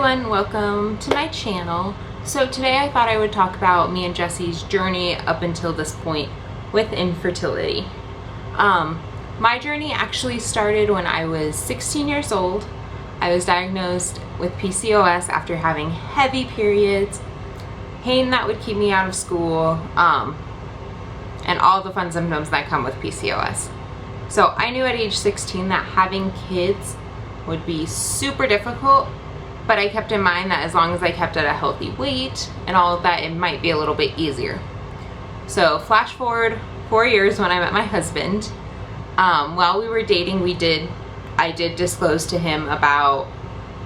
everyone, welcome to my channel. So today I thought I would talk about me and Jesse's journey up until this point with infertility. My journey actually started when I was 16 years old. I was diagnosed with PCOS after having heavy periods, pain that would keep me out of school, and all the fun symptoms that come with PCOS. So I knew at age 16 that having kids would be super difficult, but I kept in mind that as long as I kept at a healthy weight and all of that, it might be a little bit easier. So flash forward 4 years when I met my husband. While we were dating, I did disclose to him about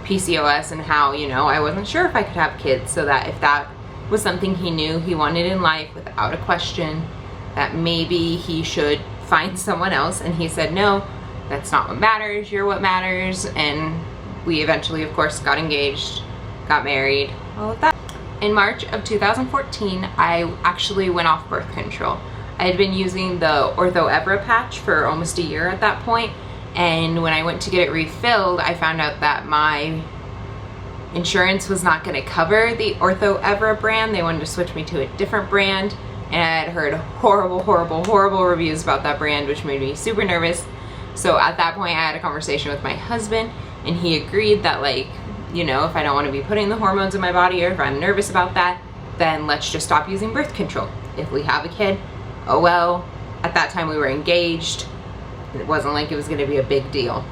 PCOS and how, I wasn't sure if I could have kids, so that if that was something he knew he wanted in life without a question, that maybe he should find someone else. And he said, no, that's not what matters, you're what matters. And we eventually, of course, got engaged, got married, all of that. In March of 2014, I actually went off birth control. I had been using the Ortho patch for almost a year at that point, and when I went to get it refilled, I found out that my insurance was not going to cover the Ortho brand. They wanted to switch me to a different brand, and I had heard horrible reviews about that brand, which made me super nervous. So at that point, I had a conversation with my husband, and he agreed that, if I don't want to be putting the hormones in my body, or if I'm nervous about that, then let's just stop using birth control. If we have a kid, oh well. At that time we were engaged. It wasn't like it was going to be a big deal.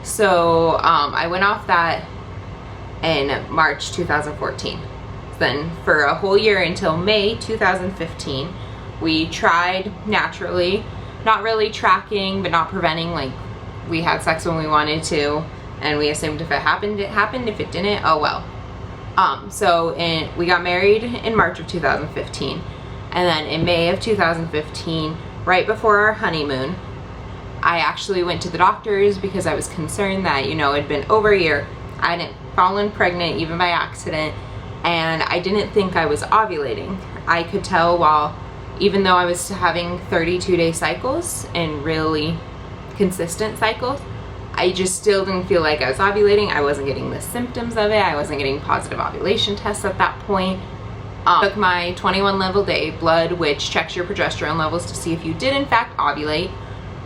So I went off that in March 2014. Then for a whole year until May 2015, we tried naturally, not really tracking, but not preventing. Like, we had sex when we wanted to, and we assumed if it happened, it happened. If it didn't, oh well. We got married in March of 2015. And then in May of 2015, right before our honeymoon, I actually went to the doctors because I was concerned that, it had been over a year. I hadn't fallen pregnant even by accident, and I didn't think I was ovulating. I could tell even though I was having 32-day cycles and really consistent cycles, I just still didn't feel like I was ovulating. I wasn't getting the symptoms of it. I wasn't getting positive ovulation tests at that point. Took my 21 level day blood, which checks your progesterone levels to see if you did in fact ovulate.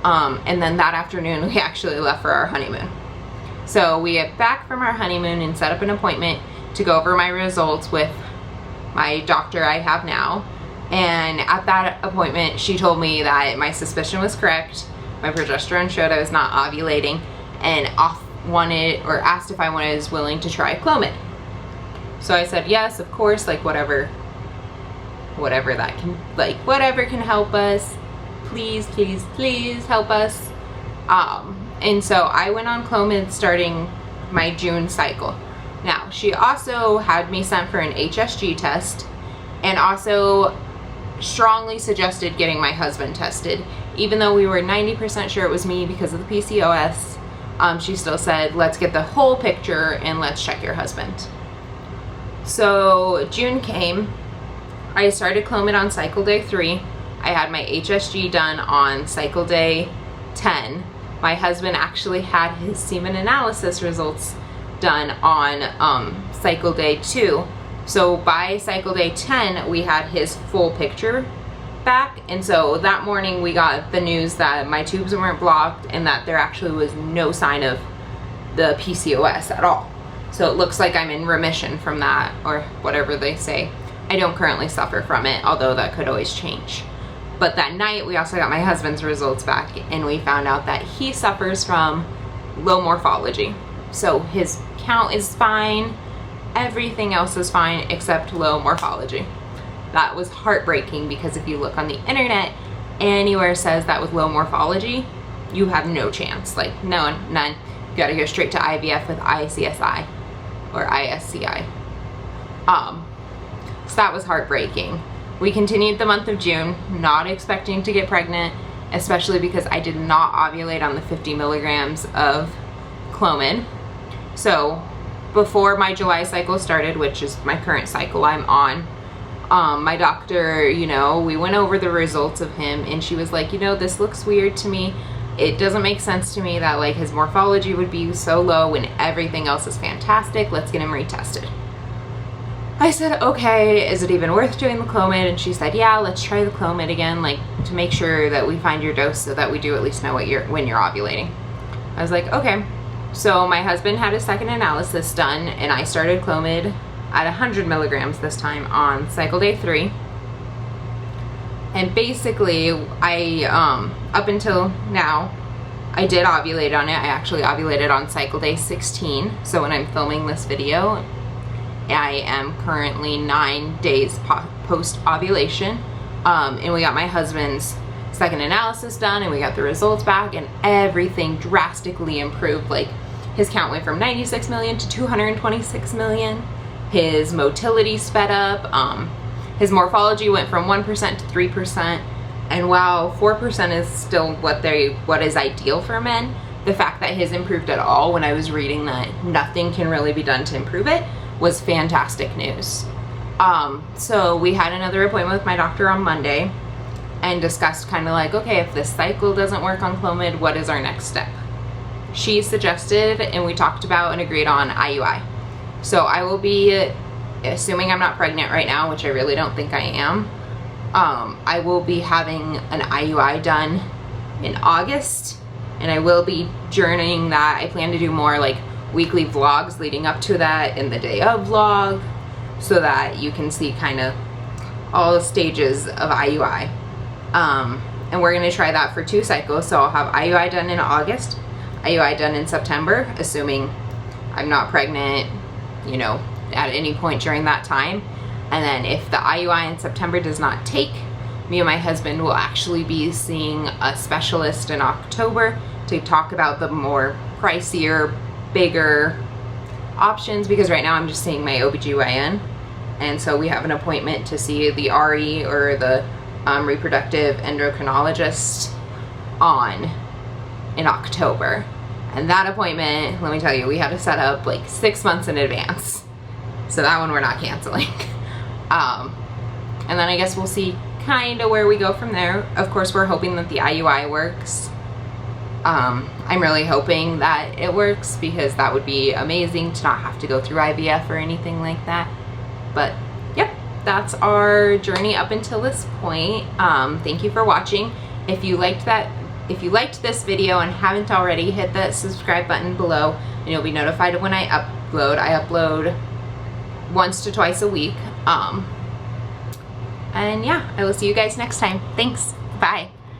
And then that afternoon, we actually left for our honeymoon. So we get back from our honeymoon and set up an appointment to go over my results with my doctor I have now. And at that appointment, she told me that my suspicion was correct. My progesterone showed I was not ovulating, and asked if I was willing to try Clomid. So I said yes, of course, whatever can help us. Please help us. And so I went on Clomid starting my June cycle. Now, she also had me sent for an HSG test, and also strongly suggested getting my husband tested. Even though we were 90% sure it was me because of the PCOS, she still said, let's get the whole picture and let's check your husband. So June came. I started Clomid on cycle day 3. I had my HSG done on cycle day 10. My husband actually had his semen analysis results done on cycle day 2. So by cycle day 10, we had his full picture back. And so that morning we got the news that my tubes weren't blocked and that there actually was no sign of the PCOS at all. So it looks like I'm in remission from that, or whatever they say. I don't currently suffer from it, although that could always change. But that night we also got my husband's results back, and we found out that he suffers from low morphology. So his count is fine, everything else is fine except low morphology. That was heartbreaking, because if you look on the internet, anywhere says that with low morphology, you have no chance. None. You gotta go straight to IVF with ICSI or ISCI. So that was heartbreaking. We continued the month of June, not expecting to get pregnant, especially because I did not ovulate on the 50 milligrams of Clomid. So before my July cycle started, which is my current cycle I'm on, my doctor, we went over the results of him, and she was like, this looks weird to me. It doesn't make sense to me that like his morphology would be so low when everything else is fantastic. Let's get him retested. I said, okay, is it even worth doing the Clomid? And she said, yeah, let's try the Clomid again, like to make sure that we find your dose so that we do at least know when you're ovulating. I was like, okay. So my husband had a second analysis done, and I started Clomid at 100 milligrams this time on cycle day 3. And basically, I, up until now, I did ovulate on it. I actually ovulated on cycle day 16. So when I'm filming this video, I am currently 9 days post-ovulation. And we got my husband's second analysis done, and we got the results back, and everything drastically improved. Like, his count went from 96 million to 226 million. His motility sped up. His morphology went from 1% to 3%. And while 4% is still what is ideal for men, the fact that his improved at all, when I was reading that nothing can really be done to improve it, was fantastic news. So we had another appointment with my doctor on Monday and discussed kind of like, okay, if this cycle doesn't work on Clomid, what is our next step? She suggested, and we talked about and agreed on, IUI. So I will be, assuming I'm not pregnant right now, which I really don't think I am, I will be having an IUI done in August, and I will be journeying that. I plan to do more like weekly vlogs leading up to that, in the day of vlog, so that you can see kind of all the stages of IUI. And we're going to try that for 2 cycles. So I'll have IUI done in August, IUI done in September, assuming I'm not pregnant, you know, at any point during that time. And then if the IUI in September does not take, me and my husband will actually be seeing a specialist in October to talk about the more pricier, bigger options, because right now I'm just seeing my OBGYN. And so we have an appointment to see the RE, or the reproductive endocrinologist, in October. And that appointment, let me tell you, we had to set up like 6 months in advance. So that one we're not canceling. And then I guess we'll see kind of where we go from there. Of course, we're hoping that the IUI works. I'm really hoping that it works, because that would be amazing to not have to go through IVF or anything like that. But yep, that's our journey up until this point. Thank you for watching. If you liked this video and haven't already, hit that subscribe button below, and you'll be notified when I upload. I upload once to twice a week. And yeah, I will see you guys next time. Thanks. Bye.